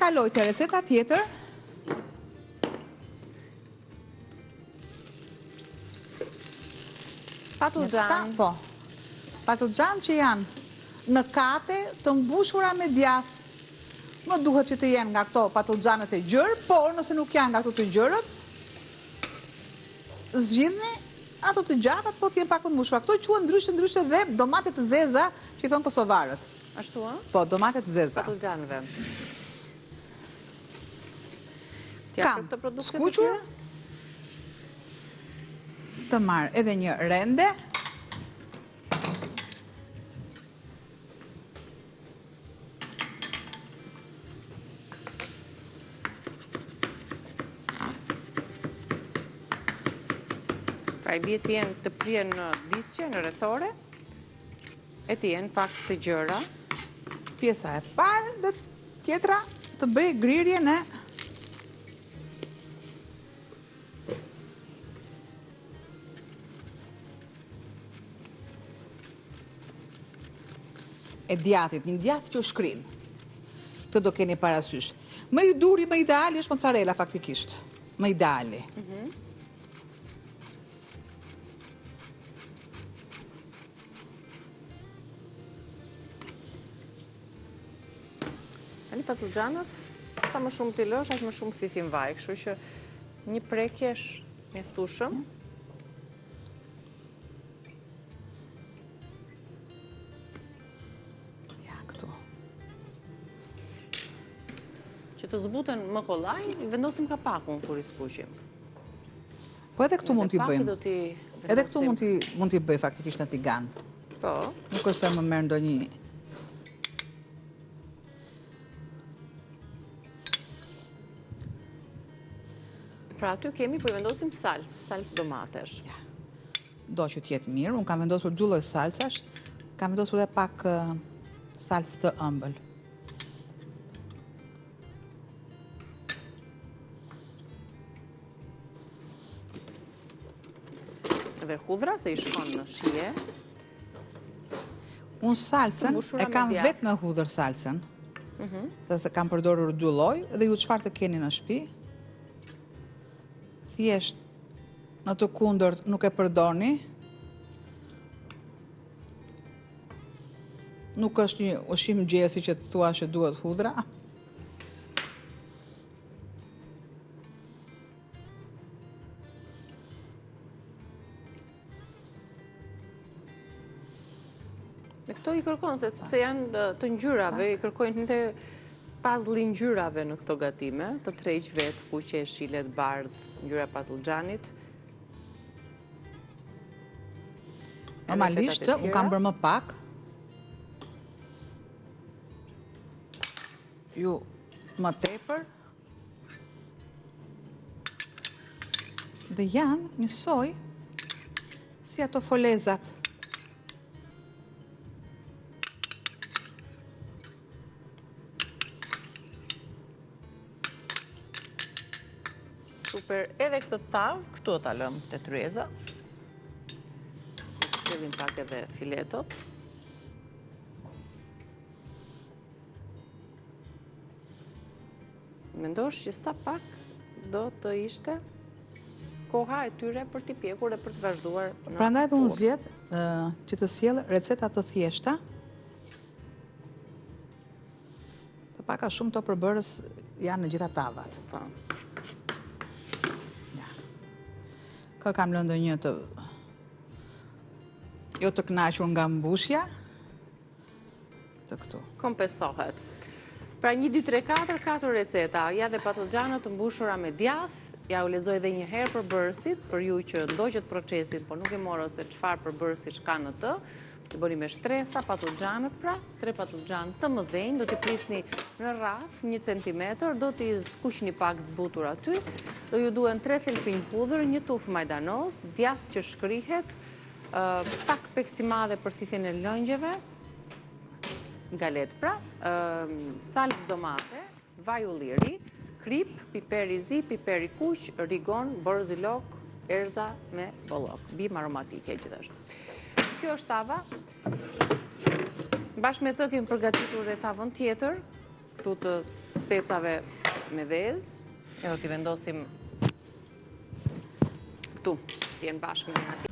kaloj të receta tjetër. Patlıcan. Po. Patlıcan që janë në kate të mbushura me djath. Më duhet që të jenë nga këto patlıcanët e gjërë, por nëse nuk janë nga këto të gjërët, zgjidhni ato të gjatat, po të jenë pak të mbushura. Këto quhen ndryshe dhe domate të zeza, që i thonë kosovarët. Ashtu, a? Po, domate të zeza. Patlıcanëve. Kam skuqur të marrë edhe një rende. Pra i bie të jenë të prien në disqe, në rrethore, e të jenë pak të gjëra. Pjesa e parë dhe tjetra të bëj grirjen e djathit, një djath që shkrin. Të do keni parasysh. Më i duri, më ideali është mozzarella faktikisht. Më ideali. Tani patlıcanët, sa më shumë t'i lësh, aq më shumë thithin vaj, kështu që një prekje është mjaftueshëm. Ja, këtu. Që të zbuten më kollaj, i vendosim kapakun kur i skuqim. Po edhe këtu mund t'i bëjmë. Edhe këtu vendosim. mund t'i bëj faktikisht në tigan. Po. Nuk është se më merr ndonjë. Pra aty kemi, po i vendosim salcë domatesh. Do që t'jetë mirë, unë kam vendosur dy lloj salcash, kam vendosur edhe pak salcë të ëmbël. Dhe hudhra, se i shkon në shije. Unë salcën e kam vetë në hudhër salcën, se kam përdorur dy lloj, dhe ju çfarë të keni në shtëpi, thjesht në të kundërt nuk e përdorni. Nuk është një ushqim gjesi që të thua që duhet hudhra. Me këto i kërkon, se janë të ngjyrave, i kërkojnë të pazlli ngjyrave në këto gatime, të treqve, të kuqe, shilet, bardh, ngjyra patlıcanit. Normalisht, unë kam bërë më pak. Ju më tepër. Dhe janë njësoj si ato folezat. Super, edhe këtë tavë, këtu ta lëm të tryeza. Shkëllim pak edhe filetot. Mendosh që sa pak do të ishte koha e tyre për t'i pjekur dhe për të vazhduar në furrë. Prandaj dhe unë zgjedh që të sjell receta të thjeshta. Të paka shumë të përbërës janë në gjitha tavat. Kë kam lënë ndonjë të jo të kënaqur nga mbushja. Të këtu. Kompensohet. Pra 1, 2, 3, 4, 4 receta. Ja dhe patlıcanët të mbushura me djath. Ja u lexoj edhe një herë përbërësit, për ju që ndoqët procesin, por nuk e morët se çfarë përbërësish ka në të. Të bëni me shtresa, patlıcanët pra, 3 patlıcan të mëdhenj, do t'i prisni në rraf 1 centimetër, do t'i skuqni pak zbutur aty, do ju duhen 3 thelpinj hudhër, 1 tufë majdanoz, djath që shkrihet, pak peksi madhe për thithjen e lëngjeve, galet pra, salcë domate, vaj ulliri, krip, piper i zi, piper i kuq, rigon, borzilok, erza me bollok, bimë aromatike gjithashtu. Kjo është tava. Bashkë me të kemi përgatitur dhe tavën tjetër, këtu të specave me vezë, edhe t'i vendosim këtu, t'jenë bashkë me një